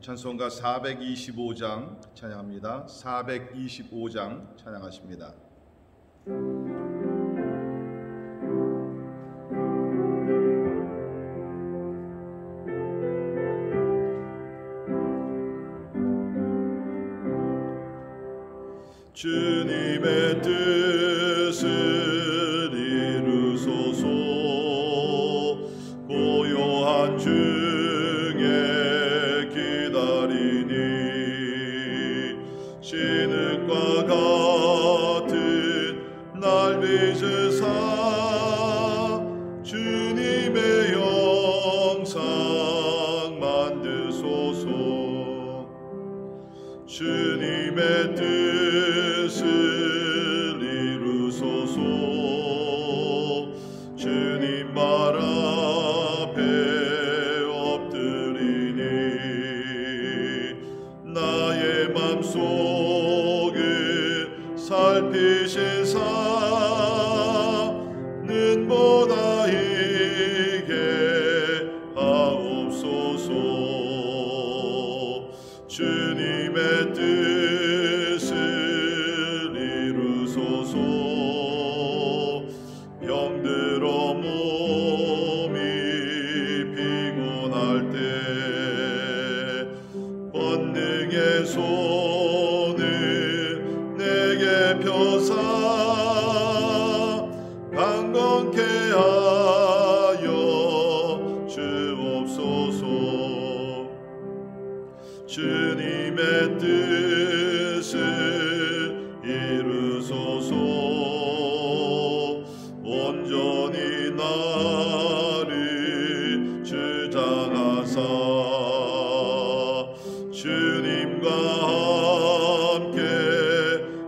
찬송가 425장 찬양합니다. 425장 찬양하십니다. 주님의 뜻을 이루소서. 고요한 중에 기다리니 진흙과 같은 날 빚으사 주님의 영상 만드소서. 주님의 뜻을 이루소서. 주님 말 앞에 엎드리니 나의 맘속을 살피시사 눈보다 희게 하옵소서. 주님의 뜻을 이루소서. 병들어 몸이 피곤할 때 권능의 손을 내게 펴사 강건케 하여 주옵소서. 주님의 뜻을 이루소서. 온전히 나를 주장하사 주님과 함께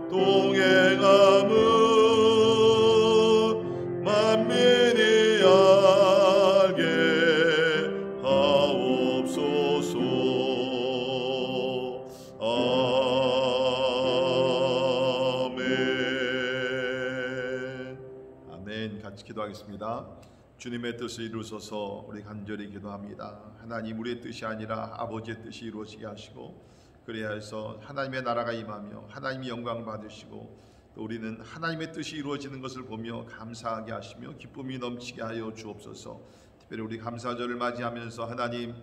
동행함은 만민이 알게 하옵소서. 아멘. 같이 기도하겠습니다. 주님의 뜻을 이루소서. 우리 간절히 기도합니다. 하나님, 우리의 뜻이 아니라 아버지의 뜻이 이루어지게 하시고 그래야 해서 하나님의 나라가 임하며 하나님이 영광 받으시고 또 우리는 하나님의 뜻이 이루어지는 것을 보며 감사하게 하시며 기쁨이 넘치게 하여 주옵소서. 특별히 우리 감사절을 맞이하면서 하나님,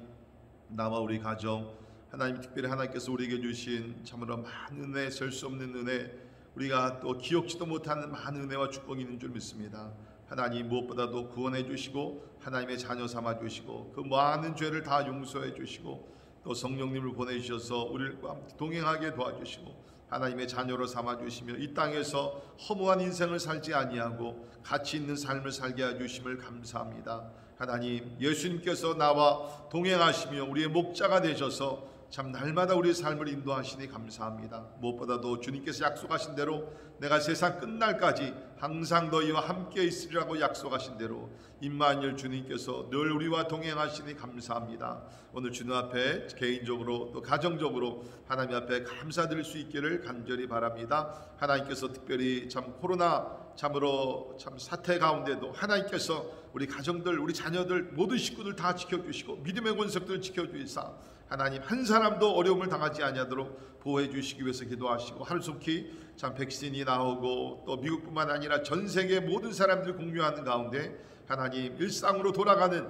나와 우리 가정, 하나님 특별히 하나님께서 우리에게 주신 참으로 많은 은혜, 셀 수 없는 은혜, 우리가 또 기억지도 못하는 많은 은혜와 축복이 있는 줄 믿습니다. 하나님, 무엇보다도 구원해 주시고 하나님의 자녀 삼아 주시고 그 많은 죄를 다 용서해 주시고 또 성령님을 보내주셔서 우리과 함께 동행하게 도와주시고 하나님의 자녀로 삼아 주시며 이 땅에서 허무한 인생을 살지 아니하고 가치 있는 삶을 살게 해주심을 감사합니다. 하나님, 예수님께서 나와 동행하시며 우리의 목자가 되셔서 참 날마다 우리의 삶을 인도하시니 감사합니다. 무엇보다도 주님께서 약속하신 대로 내가 세상 끝날까지 항상 너희와 함께 있으리라고 약속하신 대로 임마누엘 주님께서 늘 우리와 동행하시니 감사합니다. 오늘 주님 앞에 개인적으로 또 가정적으로 하나님 앞에 감사드릴 수 있기를 간절히 바랍니다. 하나님께서 특별히 참 코로나 참으로 참 사태 가운데도 하나님께서 우리 가정들, 우리 자녀들, 모든 식구들 다 지켜주시고 믿음의 권속들을 지켜주시사 하나님 한 사람도 어려움을 당하지 아니하도록 보호해 주시기 위해서 기도하시고 하루속히 참 백신이 나오고 또 미국뿐만 아니라 전 세계 모든 사람들이 공유하는 가운데 하나님 일상으로 돌아가는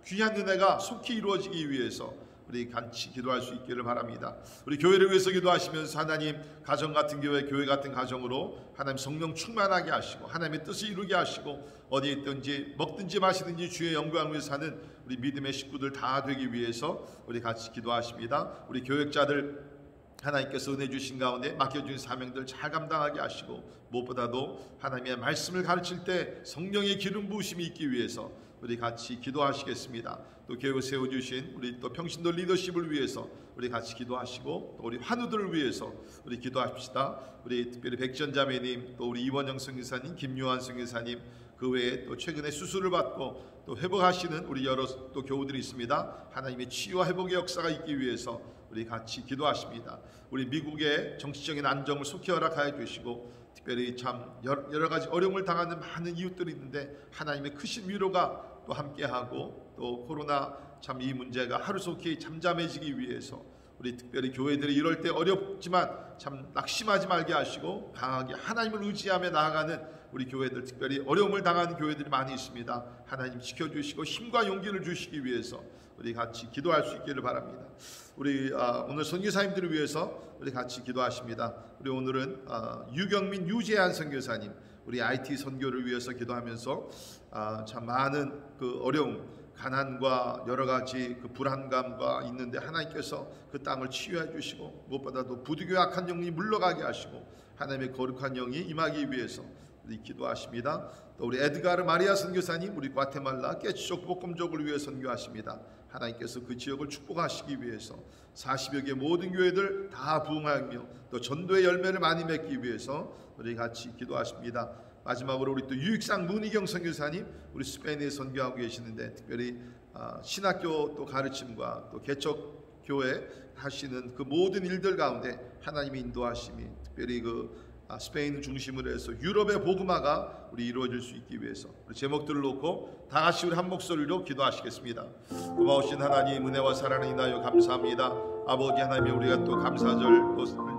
귀한 은혜가 속히 이루어지기 위해서 우리 같이 기도할 수 있기를 바랍니다. 우리 교회를 위해서 기도하시면서 하나님 가정 같은 교회, 교회 같은 가정으로 하나님 성령 충만하게 하시고 하나님의 뜻을 이루게 하시고 어디에 있든지 먹든지 마시든지 주의 영광을 위해 사는 우리 믿음의 식구들 다 되기 위해서 우리 같이 기도하십니다. 우리 교역자들 하나님께서 은혜 주신 가운데 맡겨주신 사명들 잘 감당하게 하시고 무엇보다도 하나님의 말씀을 가르칠 때 성령의 기름 부으심이 있기 위해서 우리 같이 기도하시겠습니다. 또 교회 세워주신 우리 또 평신도 리더십을 위해서 우리 같이 기도하시고 또 우리 환우들을 위해서 우리 기도합시다. 우리 특별히 백전자매님, 또 우리 이원영 선교사님, 김요한 선교사님, 그 외에 또 최근에 수술을 받고 또 회복하시는 우리 여러 또 교우들이 있습니다. 하나님의 치유와 회복의 역사가 있기 위해서 우리 같이 기도하십니다. 우리 미국의 정치적인 안정을 속히 허락하여 주시고 특별히 참 여러 가지 어려움을 당하는 많은 이웃들이 있는데 하나님의 크신 위로가 또 함께하고 또 코로나 참 이 문제가 하루속히 잠잠해지기 위해서 우리 특별히 교회들이 이럴 때 어렵지만 참 낙심하지 말게 하시고 강하게 하나님을 의지하며 나아가는 우리 교회들, 특별히 어려움을 당하는 교회들이 많이 있습니다. 하나님 지켜주시고 힘과 용기를 주시기 위해서 우리 같이 기도할 수 있기를 바랍니다. 우리 오늘 선교사님들을 위해서 우리 같이 기도하십니다. 우리 오늘은 유경민, 유재한 선교사님, 우리 IT 선교를 위해서 기도하면서 참 많은 그 어려움, 가난과 여러 가지 그 불안감과 있는데 하나님께서 그 땅을 치유해 주시고 무엇보다도 부득이 악한 영이 물러가게 하시고 하나님의 거룩한 영이 임하기 위해서 우리 기도하십니다. 또 우리 에드가르 마리아 선교사님, 우리 과테말라 깨치족 볶음족을 위해 선교하십니다. 하나님께서 그 지역을 축복하시기 위해서 40여 개 모든 교회들 다 부흥하며 또 전도의 열매를 많이 맺기 위해서 우리 같이 기도하십니다. 마지막으로 우리 또 유익상 문희경 선교사님, 우리 스페인에 선교하고 계시는데 특별히 신학교 또 가르침과 또 개척 교회 하시는 그 모든 일들 가운데 하나님의 인도하심이 특별히 그 스페인 중심으로 해서 유럽의 복음화가 우리 이루어질 수 있기 위해서 우리 제목들을 놓고 다 같이 우리 한 목소리로 기도하시겠습니다. 고마우신 하나님, 은혜와 사랑을 인하여 감사합니다. 아버지 하나님, 우리가 또 감사절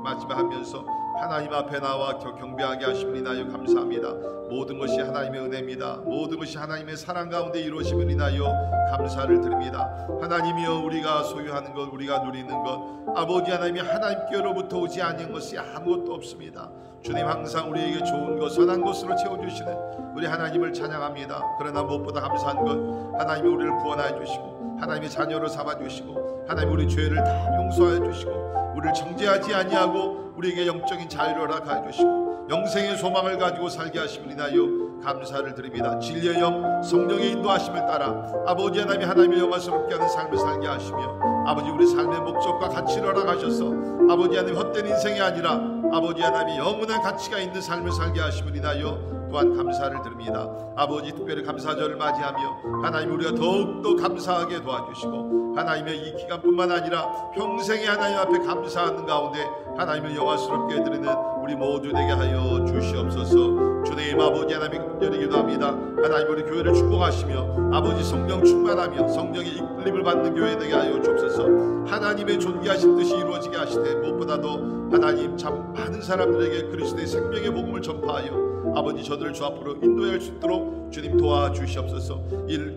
맞이하면서 하나님 앞에 나와 경배하게 하심을 인하여 감사합니다. 모든 것이 하나님의 은혜입니다. 모든 것이 하나님의 사랑 가운데 이루어짐을 인하여 감사를 드립니다. 하나님이여, 우리가 소유하는 것, 우리가 누리는 것, 아버지 하나님이 하나님께로부터 오지 아니한 것이 아무것도 없습니다. 주님, 항상 우리에게 좋은 것, 선한 것으로 채워주시는 우리 하나님을 찬양합니다. 그러나 무엇보다 감사한 것, 하나님이 우리를 구원하여 주시고 하나님의 자녀로 삼아주시고 하나님 우리 죄를 다 용서하여 주시고 우리를 정죄하지 아니하고 우리에게 영적인 자유를 허락하여 주시고 영생의 소망을 가지고 살게 하심을 인하여 감사를 드립니다. 진리의 영, 성령의 인도하심을 따라 아버지 하나님이 하나님의 영광스럽게 하는 삶을 살게 하시며 아버지 우리 삶의 목적과 가치를 허락하셔서 아버지 하나님 헛된 인생이 아니라 아버지 하나님이 영원한 가치가 있는 삶을 살게 하심을 인하여 또한 감사를 드립니다. 아버지, 특별히 감사절을 맞이하며 하나님 우리가 더욱더 감사하게 도와주시고 하나님의 이 기간뿐만 아니라 평생에 하나님 앞에 감사하는 가운데 하나님을 영광스럽게 드리는 우리 모두 되게 하여 주시옵소서. 주님, 아버지 하나님 간절히 기도합니다. 하나님 우리 교회를 축복하시며 아버지 성령 충만하며 성령의 이끌림을 받는 교회 되게 하여 주옵소서. 하나님의 존귀하신 뜻이 이루어지게 하시되 무엇보다도 하나님 참 많은 사람들에게 그리스도의 생명의 복음을 전파하여 아버지 저들을 주 앞으로 인도할 수 있도록 주님 도와주시옵소서.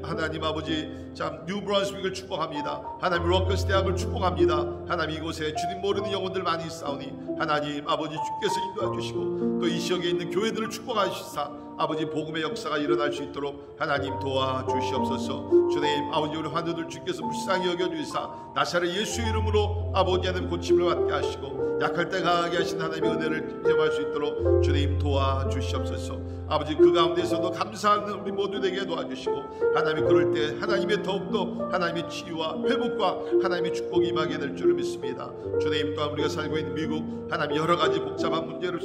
하나님 아버지 참 뉴브런스윅을 축복합니다. 하나님 로커스 대학을 축복합니다. 하나님 이곳에 주님 모르는 영혼들 많이 있사오니 하나님 아버지 주께서 인도해 주시고 또 이 지역에 있는 교회들을 축복하시사 아버지 복음의 역사가 일어날 수 있도록 하나님 도와주시옵소서. 주님, 아버지 우리 환우들 주께서 불쌍히 여겨주시사 나사렛 예수의 이름으로 아버지 하나님 고침을 받게 하시고 약할 때 강하게 하신 하나님의 은혜를 인정할 수 있도록 주님 도와주시옵소서. 아버지 그 가운데서도 감사하는 우리 모두 되게 도와주시고 하나님이 그럴 때 하나님의 더욱더 하나님의 치유와 회복과 하나님의 축복이 임하게 될 줄을 믿습니다. 주님, 또한 우리가 살고 있는 미국 하나님 여러 가지 복잡한 문제를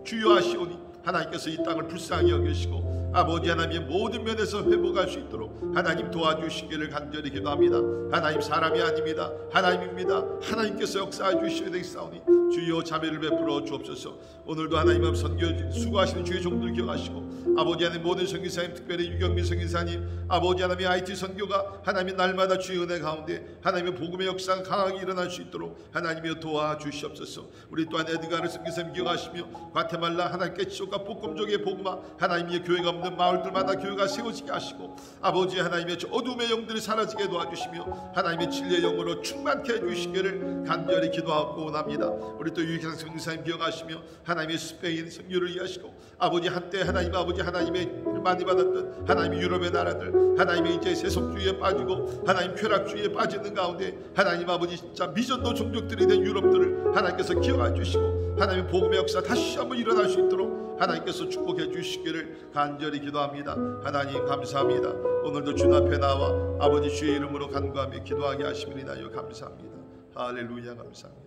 주유하시오니 하나님께서 이 땅을 불쌍히 여기시고 아버지 하나님의 모든 면에서 회복할 수 있도록 하나님 도와주시기를 간절히 기도합니다. 하나님 사람이 아닙니다. 하나님입니다. 하나님께서 역사해 주셔야 되겠사오니 주여 자비를 베풀어 주옵소서. 오늘도 하나님 앞 선교 수고하시는 주의 종들 기억하시고 아버지 하나님 모든 선교사님, 특별히 유경민 선교사님, 아버지 하나님의 IT 선교가 하나님 날마다 주의 은혜 가운데 하나님의 복음의 역사가 강하게 일어날 수 있도록 하나님이 도와주시옵소서. 우리 또한 에드가르 선교사님 기억하시며 과테말라 하나님 깨치족과 볶음족의 복음화 하나님의 교회가 없는 마을들마다 교회가 세워지게 하시고 아버지 하나님의 어둠의 영들이 사라지게 도와주시며 하나님의 진리의 영으로 충만케 해주시기를 간절히 기도하고 원합니다. 우리 또 유익상 선교사님 기억하시며 하나님의 스페인 선교를 이해하시고 아버지 한때 하나님 아버지 하나님의 많이 받았던 하나님의 유럽의 나라들 하나님의 이제 세속주의에 빠지고 하나님 쾌락주의에 빠지는 가운데 하나님 아버지 진짜 미전도 종족들이 된 유럽들을 하나님께서 기억해 주시고 하나님의 복음의 역사 다시 한번 일어날 수 있도록 하나님께서 축복해 주시기를 간절히 기도합니다. 하나님 감사합니다. 오늘도 주 앞에 나와 아버지 주의 이름으로 간구하며 기도하게 하심을 인하여 감사합니다. 할렐루야. 감사합니다.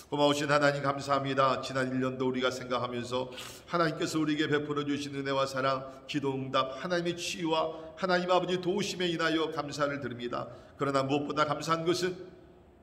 고마우신 하나님 감사합니다. 지난 1년도 우리가 생각하면서 하나님께서 우리에게 베풀어 주신 은혜와 사랑, 기도응답, 하나님의 치유와 하나님 아버지 도우심에 인하여 감사를 드립니다. 그러나 무엇보다 감사한 것은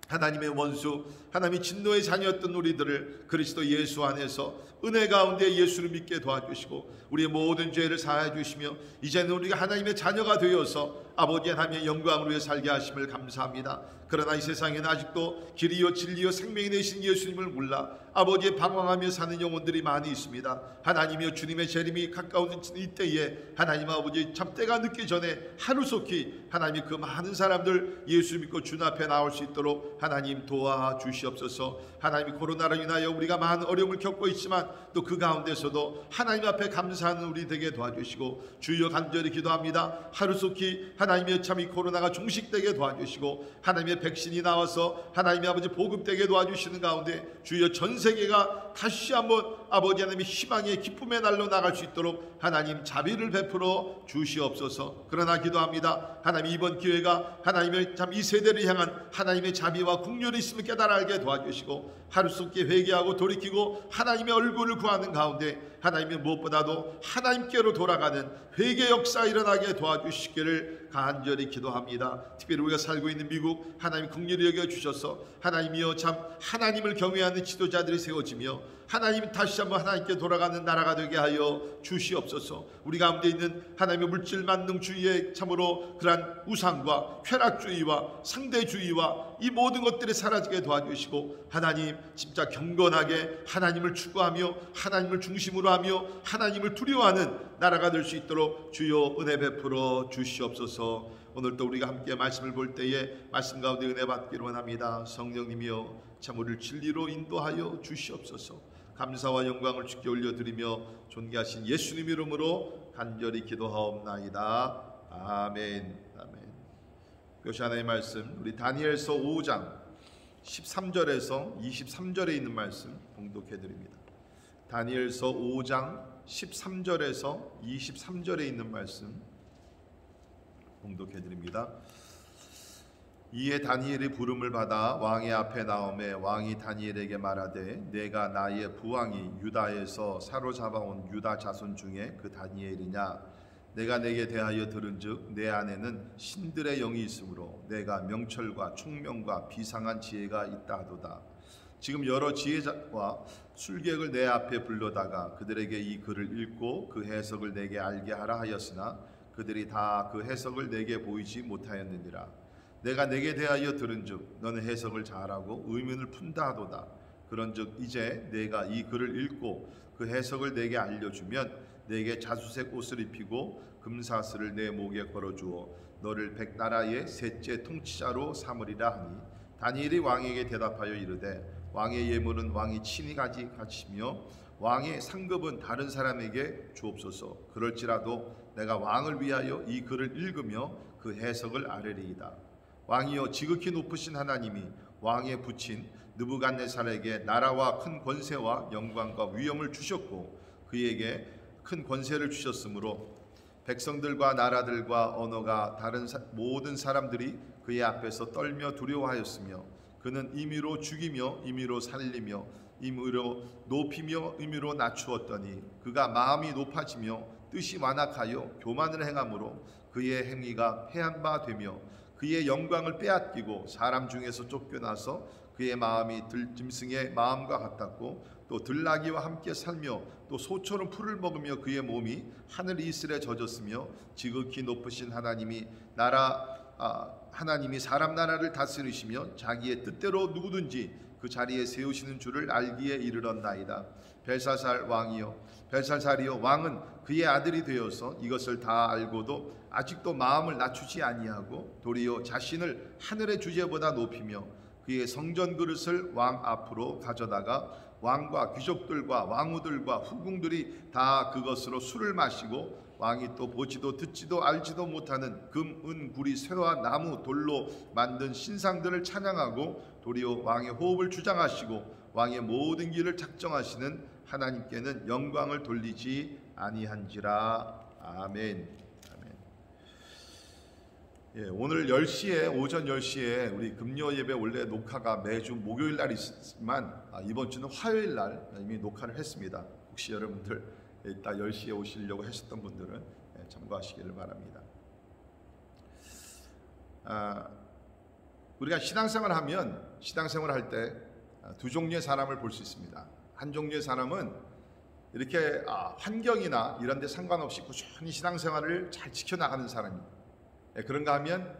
하나님의 원수, 하나님의 진노의 자녀였던 우리들을 그리스도 예수 안에서 은혜 가운데 예수를 믿게 도와주시고 우리의 모든 죄를 사하여 주시며 이제는 우리가 하나님의 자녀가 되어서 아버지 하나님의 영광을 위해 살게 하심을 감사합니다. 그러나 이 세상에는 아직도 길이요 진리요 생명이 되신 예수님을 몰라 아버지의 방황하며 사는 영혼들이 많이 있습니다. 하나님이여 주님의 재림이 가까운 이때에 하나님 아버지 참 때가 늦기 전에 하루속히 하나님이 그 많은 사람들 예수 믿고 주님 앞에 나올 수 있도록 하나님 도와주시옵소서. 하나님이 코로나로 인하여 우리가 많은 어려움을 겪고 있지만 또 그 가운데서도 하나님 앞에 감사하는 우리 되게 도와주시고 주여 간절히 기도합니다. 하루속히 하나님의 참 이 코로나가 종식되게 도와주시고 하나님의 백신이 나와서 하나님의 아버지 보급되게 도와주시는 가운데 주여 전 세계가 다시 한번 아버지 하나님의 희망의 기쁨의 날로 나갈 수 있도록 하나님 자비를 베풀어 주시옵소서. 그러나 기도합니다. 하나님 이번 기회가 하나님의 참 이 세대를 향한 하나님의 자비와 긍휼이 있음을 깨달아 알게 도와주시고 하루속히 회개하고 돌이키고 하나님의 얼굴을 구하는 가운데 하나님의 무엇보다도 하나님께로 돌아가는 회개 역사 일어나게 도와주시기를 간절히 기도합니다. 특별히 우리가 살고 있는 미국 하나님 긍휼히 여겨주셔서 하나님이여 참 하나님을 경외하는 지도자들이 세워지며 하나님 다시 한번 하나님께 돌아가는 나라가 되게 하여 주시옵소서. 우리 가운데 있는 하나님의 물질 만능주의의 참으로 그러한 우상과 쾌락주의와 상대주의와 이 모든 것들이 사라지게 도와주시고 하나님 진짜 경건하게 하나님을 추구하며 하나님을 중심으로 하며 하나님을 두려워하는 나라가 될 수 있도록 주여 은혜 베풀어 주시옵소서. 오늘도 우리가 함께 말씀을 볼 때에 말씀 가운데 은혜 받기를 원합니다. 성령님이여 참 우리를 진리로 인도하여 주시옵소서. 감사와 영광을 주께 올려드리며 존귀하신 예수님 이름으로 간절히 기도하옵나이다. 아멘. 아멘. 그것이 하나님의 말씀 우리 다니엘서 5장 13절에서 23절에 있는 말씀 봉독해 드립니다. 다니엘서 5장 13절에서 23절에 있는 말씀 봉독해 드립니다. 이에 다니엘이 부름을 받아 왕의 앞에 나오매 왕이 다니엘에게 말하되 내가 나의 부왕이 유다에서 사로잡아온 유다 자손 중에 그 다니엘이냐? 내가 내게 대하여 들은즉 내 안에는 신들의 영이 있으므로 내가 명철과 총명과 비상한 지혜가 있다 하도다. 지금 여러 지혜자와 술객을 내 앞에 불러다가 그들에게 이 글을 읽고 그 해석을 내게 알게 하라 하였으나 그들이 다 그 해석을 내게 보이지 못하였느니라. 내가 내게 대하여 들은즉 너는 해석을 잘하고 의문을 푼다 하도다. 그런즉 이제 내가 이 글을 읽고 그 해석을 내게 알려주면 내게 자수색 옷을 입히고 금사슬을 내 목에 걸어주어 너를 100나라의 셋째 통치자로 삼으리라 하니 다니엘이 왕에게 대답하여 이르되 왕의 예물은 왕이 친히 가지시며 왕의 상급은 다른 사람에게 주옵소서. 그럴지라도 내가 왕을 위하여 이 글을 읽으며 그 해석을 아뢰리이다. 왕이여 지극히 높으신 하나님이 왕에 붙인 느부갓네살에게 나라와 큰 권세와 영광과 위엄을 주셨고 그에게 큰 권세를 주셨으므로 백성들과 나라들과 언어가 다른 모든 사람들이 그의 앞에서 떨며 두려워하였으며 그는 임의로 죽이며 임의로 살리며 임의로 높이며 임의로 낮추었더니 그가 마음이 높아지며 뜻이 완악하여 교만을 행함으로 그의 행위가 패한 바 되며 그의 영광을 빼앗기고 사람 중에서 쫓겨나서 그의 마음이 들짐승의 마음과 같았고 또 들나귀와 함께 살며 또 소처럼 풀을 먹으며 그의 몸이 하늘 이슬에 젖었으며 지극히 높으신 하나님이 하나님이 사람 나라를 다스리시며 자기의 뜻대로 누구든지 그 자리에 세우시는 줄을 알기에 이르렀나이다. 벨사살 왕이여 벨사살이여 왕은 그의 아들이 되어서 이것을 다 알고도 아직도 마음을 낮추지 아니하고 도리어 자신을 하늘의 주제보다 높이며 그의 성전 그릇을 왕 앞으로 가져다가 왕과 귀족들과 왕후들과 후궁들이 다 그것으로 술을 마시고 왕이 또 보지도 듣지도 알지도 못하는 금, 은, 구리, 쇠와 나무, 돌로 만든 신상들을 찬양하고 도리어 왕의 호흡을 주장하시고 왕의 모든 길을 작정하시는 하나님께는 영광을 돌리지 아니한지라. 아멘. 아멘. 예, 오늘 10시에 오전 10시에 우리 금요 예배 원래 녹화가 매주 목요일 날 있지만 이번 주는 화요일 날 이미 녹화를 했습니다. 혹시 여러분들 이따 10시에 오시려고 하셨던 분들은 참고하시기를 바랍니다. 우리가 신앙생활 하면 신앙생활 할 때 두 종류의 사람을 볼 수 있습니다. 한 종류의 사람은 이렇게 환경이나 이런 데 상관없이 꾸준히 신앙생활을 잘 지켜나가는 사람입니다. 그런가 하면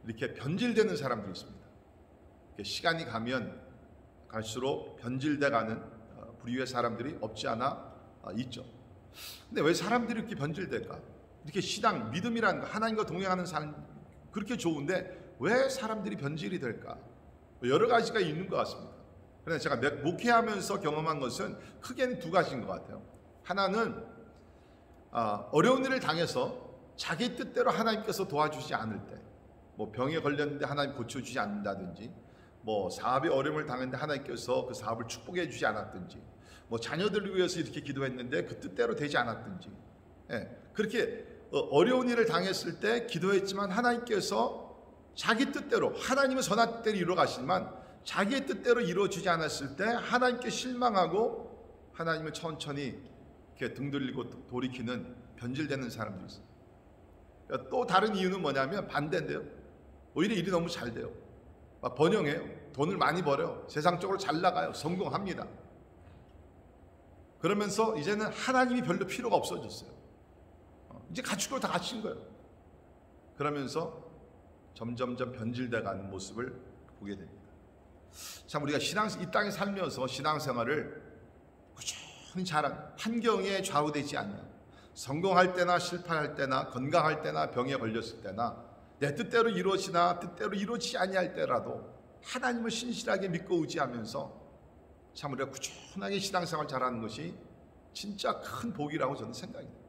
이렇게 변질되는 사람들이 있습니다. 시간이 가면 갈수록 변질돼가는 불의의 사람들이 없지 않아 있죠. 근데 왜 사람들이 이렇게 변질될까? 이렇게 신앙, 믿음이라는 거, 하나님과 동행하는 삶 그렇게 좋은데 왜 사람들이 변질이 될까? 여러 가지가 있는 것 같습니다. 그래서 제가 목회하면서 경험한 것은 크게는 두 가지인 것 같아요. 하나는 어려운 일을 당해서 자기 뜻대로 하나님께서 도와주지 않을 때, 뭐 병에 걸렸는데 하나님 고쳐주지 않는다든지, 뭐 사업에 어려움을 당했는데 하나님께서 그 사업을 축복해 주지 않았든지, 뭐 자녀들을 위해서 이렇게 기도했는데 그 뜻대로 되지 않았든지, 그렇게 어려운 일을 당했을 때 기도했지만 하나님께서 자기 뜻대로, 하나님은 선한 뜻대로 이루어 가시지만 자기의 뜻대로 이루어지지 않았을 때 하나님께 실망하고 하나님을 천천히 이렇게 등 돌리고 돌이키는 변질되는 사람들이 있어요. 또 다른 이유는 뭐냐면 반대인데요. 오히려 일이 너무 잘 돼요. 막 번영해요. 돈을 많이 벌어요. 세상적으로 잘 나가요. 성공합니다. 그러면서 이제는 하나님이 별로 필요가 없어졌어요. 이제 갖출 걸 다 갖춘 거예요. 그러면서 점점점 변질돼가는 모습을 보게 됩니다. 참 우리가 이 땅에 살면서 신앙생활을 꾸준히 잘한, 환경에 좌우되지 않는, 성공할 때나 실패할 때나 건강할 때나 병에 걸렸을 때나 내 뜻대로 이루어지나 뜻대로 이루어지지 아니할 때라도 하나님을 신실하게 믿고 의지하면서 참 우리가 꾸준하게 신앙생활 잘하는 것이 진짜 큰 복이라고 저는 생각합니다.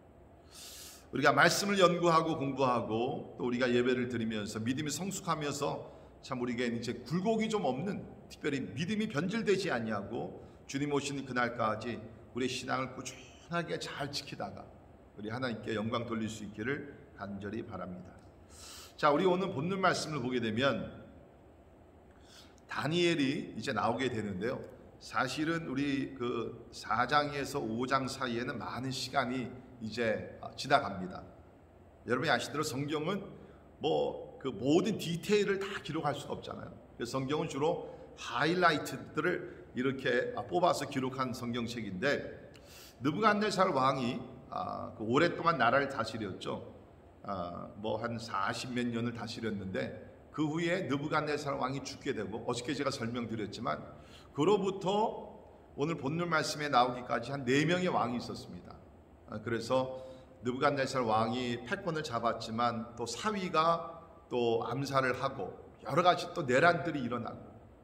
우리가 말씀을 연구하고 공부하고 또 우리가 예배를 드리면서 믿음이 성숙하면서 참 우리에게 이제 굴곡이 좀 없는, 특별히 믿음이 변질되지 아니하고 주님 오시는 그날까지 우리의 신앙을 꾸준하게 잘 지키다가 우리 하나님께 영광 돌릴 수 있기를 간절히 바랍니다. 자, 우리 오늘 본문 말씀을 보게 되면 다니엘이 이제 나오게 되는데요. 사실은 우리 그 4장에서 5장 사이에는 많은 시간이 이제 지나갑니다. 여러분이 아시대로 성경은 뭐 그 모든 디테일을 다 기록할 수가 없잖아요. 그래서 성경은 주로 하이라이트들을 이렇게 뽑아서 기록한 성경책인데, 느부갓네살 왕이 그 오랫동안 나라를 다스렸죠. 뭐 한 40몇 년을 다스렸는데 그 후에 느부갓네살 왕이 죽게 되고, 어저께 제가 설명드렸지만 그로부터 오늘 본문 말씀에 나오기까지 한 4명의 왕이 있었습니다. 그래서 느부갓네살 왕이 패권을 잡았지만 또 사위가 또 암살을 하고 여러 가지 또 내란들이 일어나고,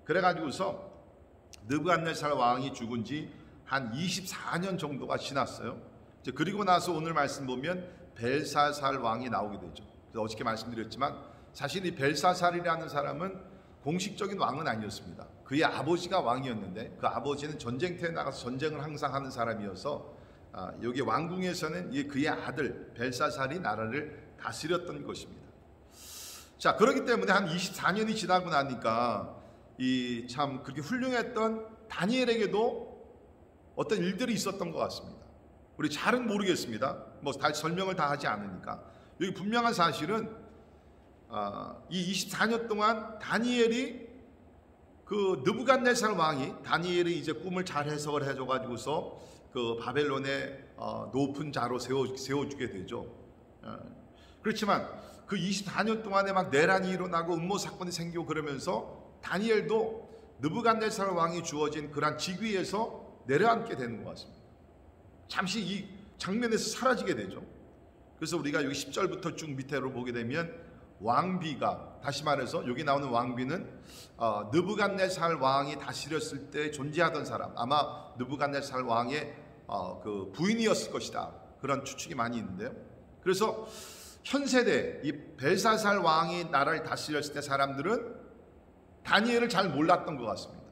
그래가지고서 느부갓네살 왕이 죽은 지 한 24년 정도가 지났어요. 이제 그리고 나서 오늘 말씀 보면 벨사살 왕이 나오게 되죠. 그래서 어저께 말씀드렸지만 사실 이 벨사살이라는 사람은 공식적인 왕은 아니었습니다. 그의 아버지가 왕이었는데 그 아버지는 전쟁터에 나가서 전쟁을 항상 하는 사람이어서 여기 왕궁에서는 그의 아들 벨사살이 나라를 다스렸던 것입니다. 자, 그렇기 때문에 한 24년이 지나고 나니까 이 참 그렇게 훌륭했던 다니엘에게도 어떤 일들이 있었던 것 같습니다. 우리 잘은 모르겠습니다. 뭐 다 설명을 다 하지 않으니까. 여기 분명한 사실은 이 24년 동안 다니엘이 그 느부갓네살 왕이 다니엘이 이제 꿈을 잘 해석을 해줘가지고서 그 바벨론의 높은 자로 세워주게 되죠. 그렇지만 그 24년 동안에 막 내란이 일어나고 음모 사건이 생기고 그러면서 다니엘도 느부갓네살 왕이 주어진 그러한 직위에서 내려앉게 되는 것 같습니다. 잠시 이 장면에서 사라지게 되죠. 그래서 우리가 여기 10절부터 쭉 밑으로 보게 되면 왕비가, 다시 말해서 여기 나오는 왕비는 느부갓네살 왕이 다스렸을 때 존재하던 사람, 아마 느부갓네살 왕의 그 부인이었을 것이다, 그런 추측이 많이 있는데요. 그래서 현 세대 이 벨사살 왕이 나라를 다스렸을 때 사람들은 다니엘을 잘 몰랐던 것 같습니다.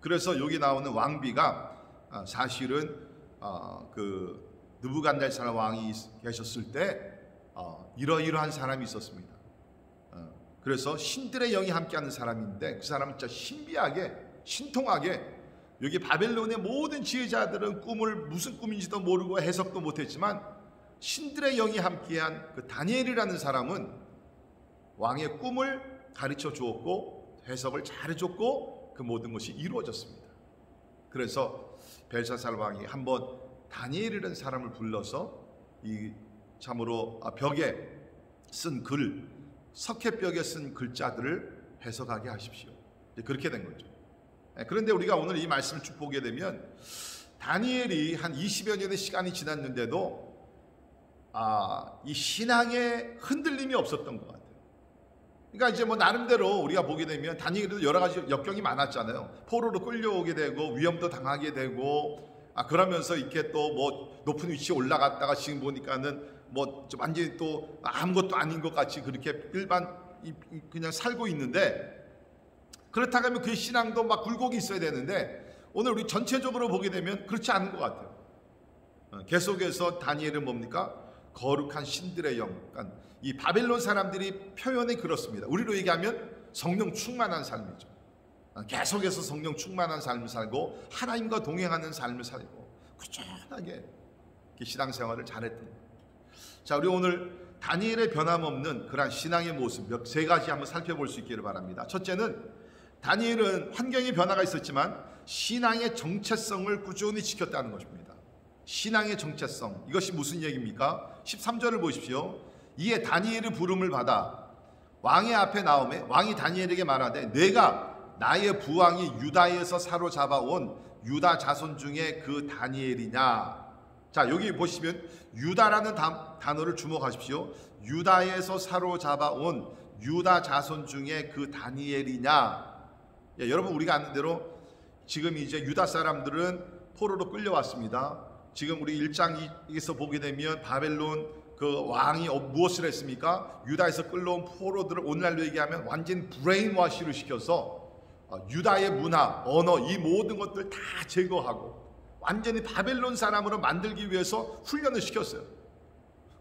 그래서 여기 나오는 왕비가 사실은 그 느부갓네살 왕이 계셨을 때 이러이러한 사람이 있었습니다. 그래서 신들의 영이 함께하는 사람인데 그 사람은 진짜 신비하게, 신통하게, 여기 바벨론의 모든 지혜자들은 꿈을 무슨 꿈인지도 모르고 해석도 못했지만 신들의 영이 함께한 그 다니엘이라는 사람은 왕의 꿈을 가르쳐 주었고 해석을 잘해줬고 그 모든 것이 이루어졌습니다. 그래서 벨사살 왕이 한번 다니엘이라는 사람을 불러서 이 참으로 벽에 쓴 글, 석회벽에 쓴 글자들을 해석하게 하십시오. 그렇게 된 거죠. 그런데 우리가 오늘 이 말씀을 쭉 보게 되면 다니엘이 한 20여 년의 시간이 지났는데도 이 신앙에 흔들림이 없었던 것 같아요. 그러니까 이제 뭐 나름대로 우리가 보게 되면 다니엘도 여러 가지 역경이 많았잖아요. 포로로 끌려오게 되고 위험도 당하게 되고 그러면서 이렇게 또 뭐 높은 위치에 올라갔다가 지금 보니까는 뭐 완전히 또 아무것도 아닌 것 같이 그렇게 일반 그냥 살고 있는데, 그렇다고 하면 그의 신앙도 막 굴곡이 있어야 되는데 오늘 우리 전체적으로 보게 되면 그렇지 않은 것 같아요. 계속해서 다니엘은 뭡니까? 거룩한 신들의 영. 그러니까 이 바벨론 사람들이 표현이 그렇습니다. 우리로 얘기하면 성령 충만한 삶이죠. 계속해서 성령 충만한 삶을 살고 하나님과 동행하는 삶을 살고 꾸준하게 신앙생활을 잘했던 거예요. 자, 우리 오늘 다니엘의 변함없는 그러한 신앙의 모습 세 가지 한번 살펴볼 수 있기를 바랍니다. 첫째는 다니엘은 환경의 변화가 있었지만 신앙의 정체성을 꾸준히 지켰다는 것입니다. 신앙의 정체성, 이것이 무슨 얘기입니까? 13절을 보십시오. 이에 다니엘의 부름을 받아 왕의 앞에 나오매 왕이 다니엘에게 말하되 내가 나의 부왕이 유다에서 사로잡아온 유다 자손 중에 그 다니엘이냐. 자, 여기 보시면 유다라는 단어를 주목하십시오. 유다에서 사로잡아온 유다 자손 중에 그 다니엘이냐. 여러분, 우리가 아는 대로 지금 이제 유다 사람들은 포로로 끌려왔습니다. 지금 우리 1장에서 보게 되면 바벨론 그 왕이 무엇을 했습니까? 유다에서 끌려온 포로들을 오늘날로 얘기하면 완전 브레인워시를 시켜서 유다의 문화, 언어, 이 모든 것들 다 제거하고 완전히 바벨론 사람으로 만들기 위해서 훈련을 시켰어요.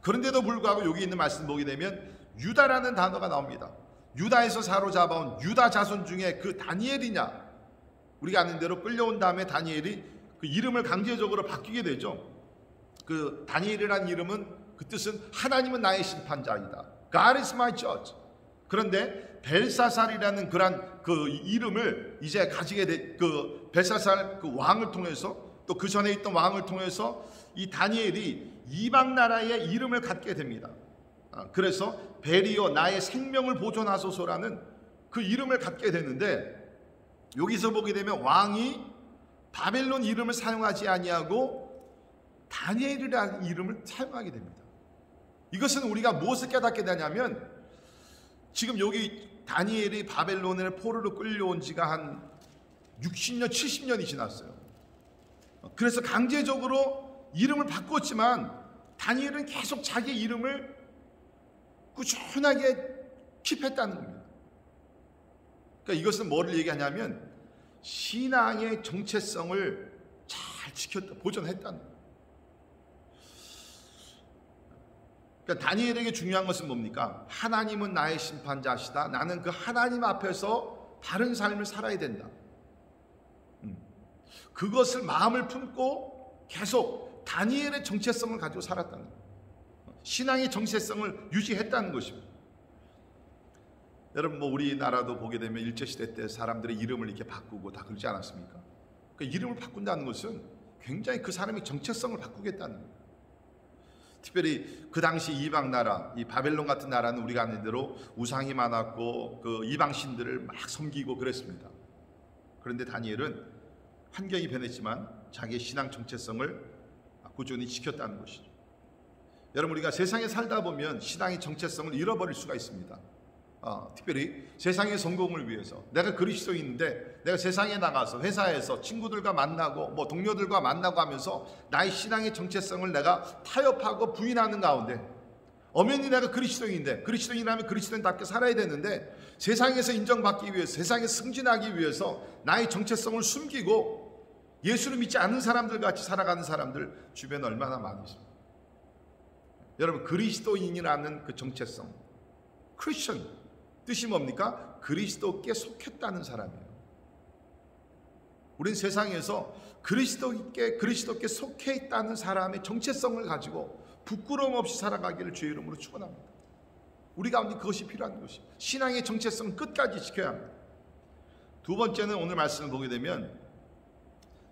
그런데도 불구하고 여기 있는 말씀 보게 되면 유다라는 단어가 나옵니다. 유다에서 사로잡아온 유다 자손 중에 그 다니엘이냐. 우리가 아는 대로 끌려온 다음에 다니엘이 그 이름을 강제적으로 바뀌게 되죠. 그 다니엘이라는 이름은 그 뜻은 하나님은 나의 심판자이다. God is my judge. 그런데 벨사살이라는 그런 그 이름을 이제 가지게 된 그 벨사살 그 왕을 통해서 또 그 전에 있던 왕을 통해서 이 다니엘이 이방 나라의 이름을 갖게 됩니다. 그래서 벨이여 나의 생명을 보존하소서라는 그 이름을 갖게 되는데, 여기서 보게 되면 왕이 바벨론 이름을 사용하지 아니하고 다니엘이라는 이름을 사용하게 됩니다. 이것은 우리가 무엇을 깨닫게 되냐면 지금 여기 다니엘이 바벨론을 포로로 끌려온 지가 한 60년, 70년이 지났어요. 그래서 강제적으로 이름을 바꿨지만 다니엘은 계속 자기 이름을 꾸준하게 킵했다는 겁니다. 그러니까 이것은 뭐를 얘기하냐면 신앙의 정체성을 잘 지켰다, 보존했다는 거예요. 그러니까 다니엘에게 중요한 것은 뭡니까? 하나님은 나의 심판자시다. 나는 그 하나님 앞에서 바른 삶을 살아야 된다. 그것을 마음을 품고 계속 다니엘의 정체성을 가지고 살았다는 거예요. 신앙의 정체성을 유지했다는 것입니다. 여러분, 뭐 우리나라도 보게 되면 일제시대 때 사람들의 이름을 이렇게 바꾸고 다 그러지 않았습니까? 그러니까 이름을 바꾼다는 것은 굉장히 그 사람의 정체성을 바꾸겠다는 거예요. 특별히 그 당시 이방 나라, 이 바벨론 같은 나라는 우리가 아는 대로 우상이 많았고 그 이방 신들을 막 섬기고 그랬습니다. 그런데 다니엘은 환경이 변했지만 자기의 신앙 정체성을 꾸준히 지켰다는 것이죠. 여러분, 우리가 세상에 살다 보면 신앙의 정체성을 잃어버릴 수가 있습니다. 특별히 세상의 성공을 위해서 내가 그리스도인인데 내가 세상에 나가서 회사에서 친구들과 만나고 뭐 동료들과 만나고 하면서 나의 신앙의 정체성을 내가 타협하고 부인하는 가운데 엄연히 내가 그리스도인인데 그리스도인이라면 그리스도인답게 살아야 되는데 세상에서 인정받기 위해서 세상에 승진하기 위해서 나의 정체성을 숨기고 예수를 믿지 않는 사람들 같이 살아가는 사람들 주변에 얼마나 많이 있습니다. 여러분, 그리스도인이라는 그 정체성, 크리스천 뜻이 뭡니까? 그리스도께 속했다는 사람이에요. 우린 세상에서 그리스도께 속해 있다는 사람의 정체성을 가지고 부끄러움 없이 살아가기를 주의 이름으로 축원합니다. 우리 가운데 그것이 필요한 것이 신앙의 정체성을 끝까지 지켜야 합니다. 두 번째는 오늘 말씀을 보게 되면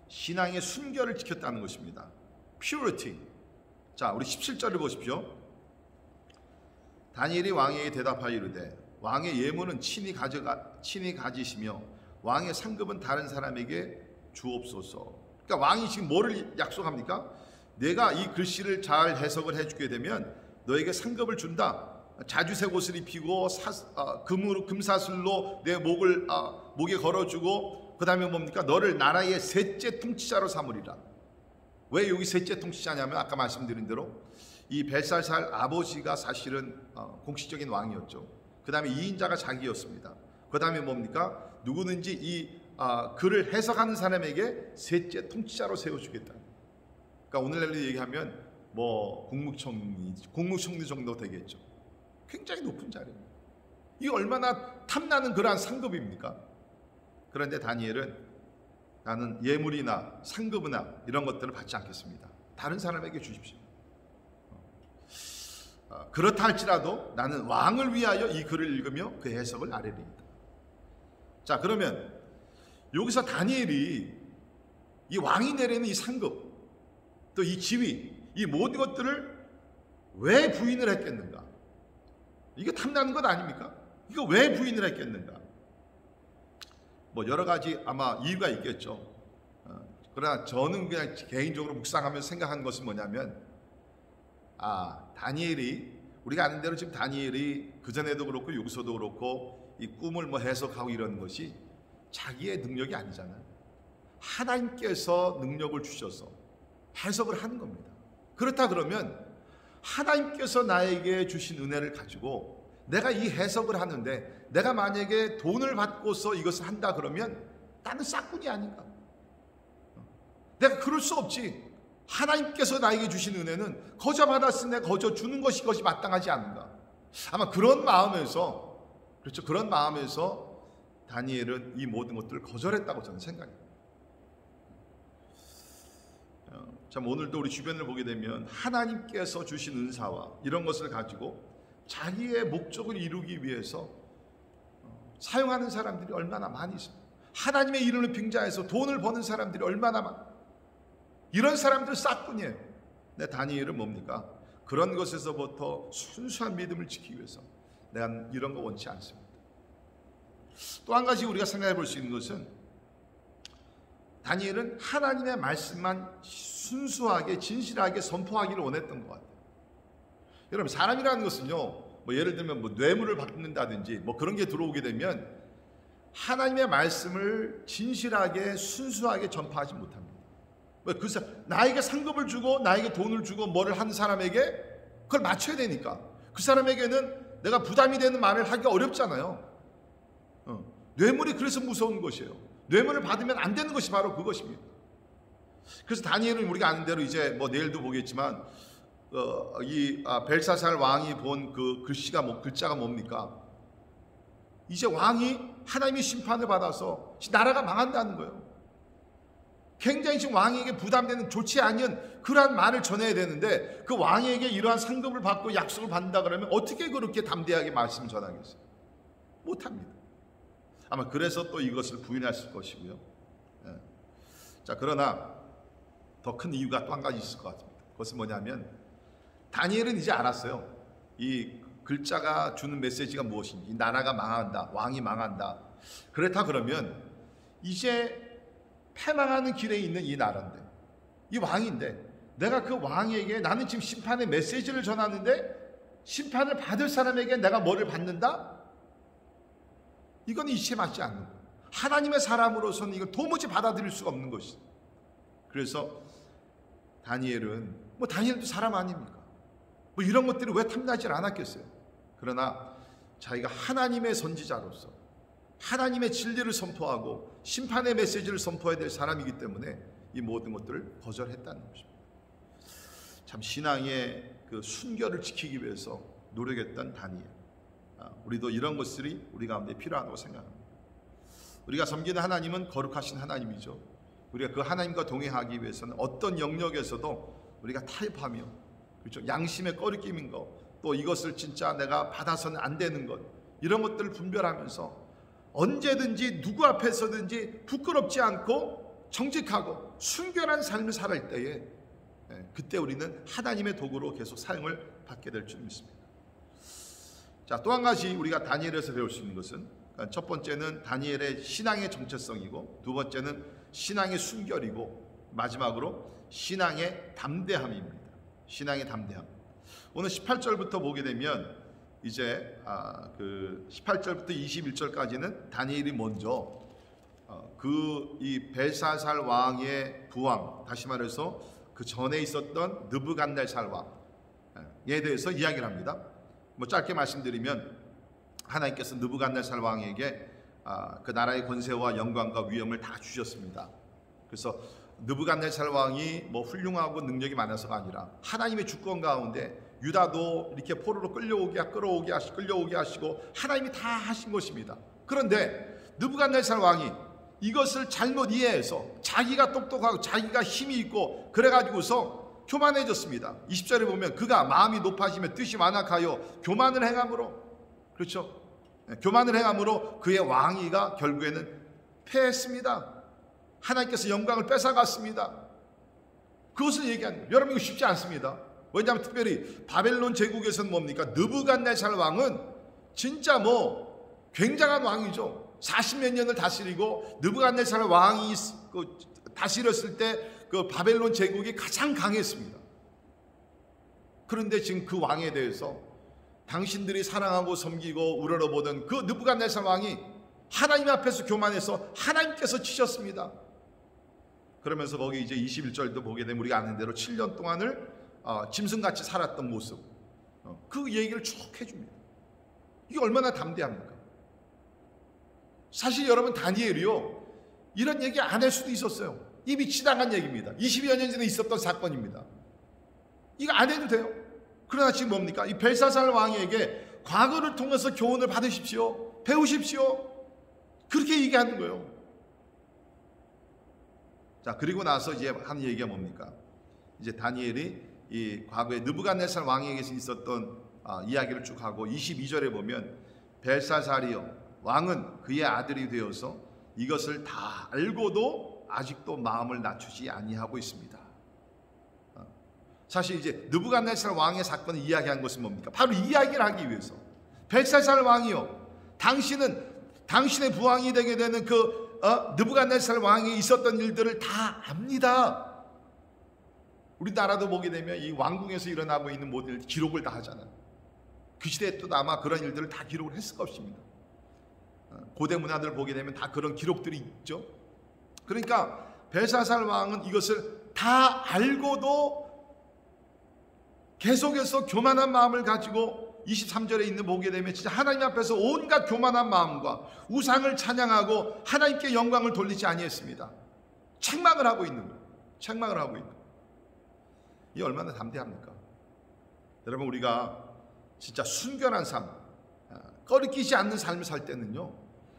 신앙의 순결을 지켰다는 것입니다. purity. 자, 우리 17절을 보십시오. 다니엘이 왕에게 대답하여 이르되 왕의 예물은 친히 가지시며 왕의 상급은 다른 사람에게 주옵소서. 그러니까 왕이 지금 뭐를 약속합니까? 내가 이 글씨를 잘 해석을 해주게 되면 너에게 상급을 준다. 자주색 옷을 입히고 금사슬로 내 목에 걸어주고, 그 다음에 뭡니까? 너를 나라의 셋째 통치자로 삼으리라. 왜 여기 셋째 통치자냐면 아까 말씀드린 대로 이 벨사살 아버지가 사실은 공식적인 왕이었죠. 그 다음에 2인자가 자기였습니다. 그 다음에 뭡니까? 누구든지 이 글을 해석하는 사람에게 셋째 통치자로 세워주겠다. 그러니까 오늘날로 얘기하면 뭐 국무총리 정도 되겠죠. 굉장히 높은 자리입니다. 이게 얼마나 탐나는 그러한 상급입니까? 그런데 다니엘은 나는 예물이나 상급이나 이런 것들을 받지 않겠습니다. 다른 사람에게 주십시오. 그렇다 할지라도 나는 왕을 위하여 이 글을 읽으며 그 해석을 아뢰리이다. 자, 그러면 여기서 다니엘이 이 왕이 내리는 이 상급, 또 이 지위, 이 모든 것들을 왜 부인을 했겠는가? 이게 탐나는 것 아닙니까? 이거 왜 부인을 했겠는가? 뭐 여러 가지 아마 이유가 있겠죠. 그러나 저는 그냥 개인적으로 묵상하면서 생각한 것은 뭐냐면, 다니엘이, 우리가 아는 대로 지금 다니엘이 그전에도 그렇고 여기서도 그렇고 이 꿈을 뭐 해석하고 이런 것이 자기의 능력이 아니잖아요. 하나님께서 능력을 주셔서 해석을 하는 겁니다. 그렇다 그러면 하나님께서 나에게 주신 은혜를 가지고 내가 이 해석을 하는데, 내가 만약에 돈을 받고서 이것을 한다 그러면 나는 싹군이 아닌가? 내가 그럴 수 없지. 하나님께서 나에게 주신 은혜는 거저 받았으니 내가 거저 주는 것이 마땅하지 않는가? 아마 그런 마음에서, 그렇죠, 그런 마음에서 다니엘은 이 모든 것들을 거절했다고 저는 생각해요. 참, 오늘도 우리 주변을 보게 되면 하나님께서 주신 은사와 이런 것을 가지고 자기의 목적을 이루기 위해서 사용하는 사람들이 얼마나 많이 있습니다. 하나님의 이름을 빙자해서 돈을 버는 사람들이 얼마나 많아. 이런 사람들 싹뿐이에요. 근데 다니엘은 뭡니까? 그런 것에서부터 순수한 믿음을 지키기 위해서 내가 이런 거 원치 않습니다. 또 한 가지 우리가 생각해 볼 수 있는 것은, 다니엘은 하나님의 말씀만 순수하게 진실하게 선포하기를 원했던 것 같아요. 여러분, 사람이라는 것은요, 뭐 예를 들면 뭐 뇌물을 받는다든지 뭐 그런 게 들어오게 되면 하나님의 말씀을 진실하게 순수하게 전파하지 못합니다. 나에게 상급을 주고 나에게 돈을 주고 뭐를 하는 사람에게 그걸 맞춰야 되니까 그 사람에게는 내가 부담이 되는 말을 하기가 어렵잖아요. 뇌물이 그래서 무서운 것이에요. 뇌물을 받으면 안 되는 것이 바로 그것입니다. 그래서 다니엘은 우리가 아는 대로 이제 뭐 내일도 보겠지만 벨사살 왕이 본 그 글자가 뭡니까? 이제 왕이 하나님의 심판을 받아서 나라가 망한다는 거예요. 굉장히 지금 왕에게 부담되는 좋지 않은 그러한 말을 전해야 되는데, 그 왕에게 이러한 상급을 받고 약속을 받는다 그러면 어떻게 그렇게 담대하게 말씀을 전하겠어요? 못합니다. 아마 그래서 또 이것을 부인했을 것이고요. 자, 그러나 더 큰 이유가 또 한 가지 있을 것 같습니다. 그것은 뭐냐면, 다니엘은 이제 알았어요. 이 글자가 주는 메시지가 무엇인지. 나라가 망한다, 왕이 망한다. 그렇다 그러면 이제 패망하는 길에 있는 이 나라인데, 이 왕인데, 내가 그 왕에게, 나는 지금 심판의 메시지를 전하는데 심판을 받을 사람에게 내가 뭐를 받는다? 이건 이치에 맞지 않는 거예요. 하나님의 사람으로서는 이걸 도무지 받아들일 수가 없는 것이죠. 그래서 다니엘도 사람 아닙니까? 뭐 이런 것들이 왜 탐나질 않았겠어요? 그러나 자기가 하나님의 선지자로서 하나님의 진리를 선포하고 심판의 메시지를 선포해야 될 사람이기 때문에 이 모든 것들을 거절했다는 것입니다. 참, 신앙의 그 순결을 지키기 위해서 노력했던 다니엘. 우리도 이런 것들이 우리 가운데 필요하다고 생각합니다. 우리가 섬기는 하나님은 거룩하신 하나님이죠. 우리가 그 하나님과 동행하기 위해서는 어떤 영역에서도 우리가 타협하며, 그렇죠, 양심의 꺼리낌인 것, 또 이것을 진짜 내가 받아서는 안 되는 것, 이런 것들을 분별하면서 언제든지 누구 앞에서든지 부끄럽지 않고 정직하고 순결한 삶을 살아갈 때에, 그때 우리는 하나님의 도구로 계속 사용을 받게 될 줄 믿습니다. 자, 또 한 가지 우리가 다니엘에서 배울 수 있는 것은, 첫 번째는 다니엘의 신앙의 정체성이고, 두 번째는 신앙의 순결이고, 마지막으로 신앙의 담대함입니다. 신앙의 담대함. 오늘 18절부터 보게 되면 이제 그 18절부터 21절까지는 다니엘이 먼저 이 벨사살 왕의 부왕, 다시 말해서 그 전에 있었던 느부갓네살 왕에 대해서 이야기를 합니다. 뭐 짧게 말씀드리면 하나님께서 느부갓네살 왕에게 그 나라의 권세와 영광과 위엄을 다 주셨습니다. 그래서 느부갓네살 왕이 뭐 훌륭하고 능력이 많아서가 아니라 하나님의 주권 가운데 유다도 이렇게 포로로 끌려오게 하시고 하나님이 다 하신 것입니다. 그런데 느부갓네살 왕이 이것을 잘못 이해해서 자기가 똑똑하고 자기가 힘이 있고 그래가지고서 교만해졌습니다. 20절에 보면 그가 마음이 높아지며 뜻이 완악하여 교만을 행함으로, 그렇죠? 교만을 행함으로 그의 왕위가 결국에는 패했습니다. 하나님께서 영광을 뺏어갔습니다. 그것을 얘기하는 거예요. 여러분, 이거 쉽지 않습니다. 왜냐하면 특별히 바벨론 제국에서는 뭡니까? 느부갓네살 왕은 진짜 뭐 굉장한 왕이죠. 40몇 년을 다스리고, 느부갓네살 왕이 다스렸을 때 그 바벨론 제국이 가장 강했습니다. 그런데 지금 그 왕에 대해서 당신들이 사랑하고 섬기고 우러러보던 그 느부갓네살 왕이 하나님 앞에서 교만해서 하나님께서 치셨습니다. 그러면서 거기 이제 21절도 보게 되면 우리가 아는 대로 7년 동안을 짐승같이 살았던 모습, 그 얘기를 쭉 해줍니다. 이게 얼마나 담대합니까? 사실 여러분, 다니엘이요, 이런 얘기 안 할 수도 있었어요. 이미 지나간 얘기입니다. 20여 년 전에 있었던 사건입니다. 이거 안 해도 돼요. 그러나 지금 뭡니까? 이 벨사살 왕에게 과거를 통해서 교훈을 받으십시오, 배우십시오, 그렇게 얘기하는 거예요. 자, 그리고 나서 이제 한 얘기가 뭡니까? 이제 다니엘이 이 과거에 느부갓네살 왕에게서 있었던 이야기를 쭉 하고, 22절에 보면 벨사살이요, 왕은 그의 아들이 되어서 이것을 다 알고도 아직도 마음을 낮추지 아니하고 있습니다. 사실 이제 느부갓네살 왕의 사건을 이야기한 것은 뭡니까? 바로 이 이야기를 하기 위해서, 벨사살 왕이요, 당신의 부왕이 되게 되는 그 느부갓네살 왕이 있었던 일들을 다 압니다. 우리나라도 보게 되면 이 왕궁에서 일어나고 있는 모든 기록을 다 하잖아요. 그 시대에 또 아마 그런 일들을 다 기록을 했을 것입니다. 고대 문화들을 보게 되면 다 그런 기록들이 있죠. 그러니까 벨사살 왕은 이것을 다 알고도 계속해서 교만한 마음을 가지고 23절에 있는 보게 되면 진짜 하나님 앞에서 온갖 교만한 마음과 우상을 찬양하고 하나님께 영광을 돌리지 아니했습니다. 책망을 하고 있는 거예요. 책망을 하고 있는 거예요. 이게 얼마나 담대합니까? 여러분, 우리가 진짜 순결한 삶, 꺼리끼지 않는 삶을 살 때는요,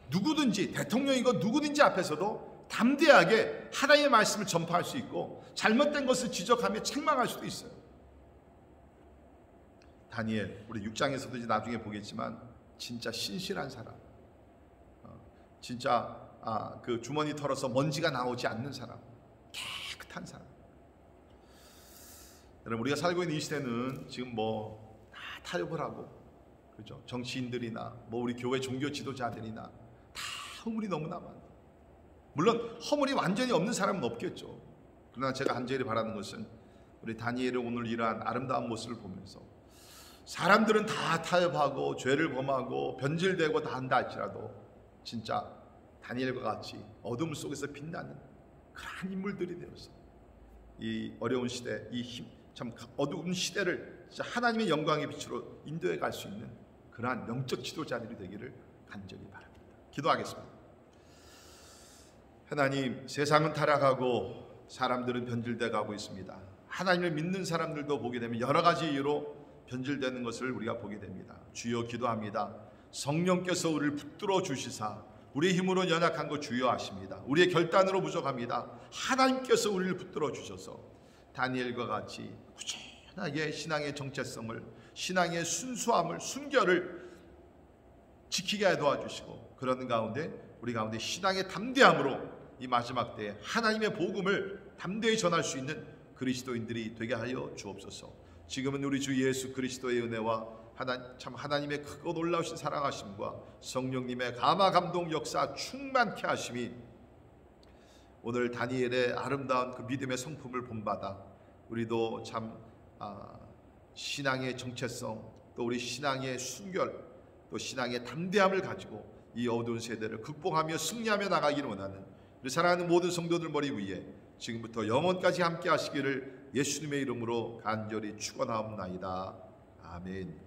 누구든지, 대통령이고 누구든지 앞에서도 담대하게 하나님의 말씀을 전파할 수 있고, 잘못된 것을 지적하며 책망할 수도 있어요. 다니엘, 우리 6장에서도 이제 나중에 보겠지만 진짜 신실한 사람, 진짜 그 주머니 털어서 먼지가 나오지 않는 사람, 깨끗한 사람. 여러분, 우리가 살고 있는 이 시대는 지금 뭐 다 타협을 하고, 그렇죠? 정치인들이나 뭐 우리 교회 종교 지도자들이나 다 허물이 너무나 많아요. 물론 허물이 완전히 없는 사람은 없겠죠. 그러나 제가 간절히 바라는 것은 우리 다니엘의 오늘 이러한 아름다운 모습을 보면서, 사람들은 다 타협하고 죄를 범하고 변질되고 다 한다 할지라도 진짜 다니엘과 같이 어둠 속에서 빛나는 그러한 인물들이 되어서 이 어려운 시대, 참 어두운 시대를 진짜 하나님의 영광의 빛으로 인도해 갈 수 있는 그러한 영적 지도자들이 되기를 간절히 바랍니다. 기도하겠습니다. 하나님, 세상은 타락하고 사람들은 변질돼 가고 있습니다. 하나님을 믿는 사람들도 보게 되면 여러 가지 이유로 변질되는 것을 우리가 보게 됩니다. 주여, 기도합니다. 성령께서 우리를 붙들어 주시사 우리의 힘으로 연약한 것 주여 아십니다. 우리의 결단으로 부족합니다. 하나님께서 우리를 붙들어 주셔서 다니엘과 같이 꾸준하게 신앙의 정체성을, 신앙의 순수함을, 순결을 지키게 도와주시고, 그러는 가운데 우리 가운데 신앙의 담대함으로 이 마지막 때에 하나님의 복음을 담대히 전할 수 있는 그리스도인들이 되게 하여 주옵소서. 지금은 우리 주 예수 그리스도의 은혜와 참 하나님의 크고 놀라우신 사랑하심과 성령님의 감화 감동 역사 충만케 하심이 오늘 다니엘의 아름다운 그 믿음의 성품을 본받아 우리도 참 신앙의 정체성, 또 우리 신앙의 순결, 또 신앙의 담대함을 가지고 이 어두운 세대를 극복하며 승리하며 나가기를 원하는 우리 사랑하는 모든 성도들 머리 위에 지금부터 영원까지 함께 하시기를 예수님의 이름으로 간절히 축원하옵나이다. 아멘.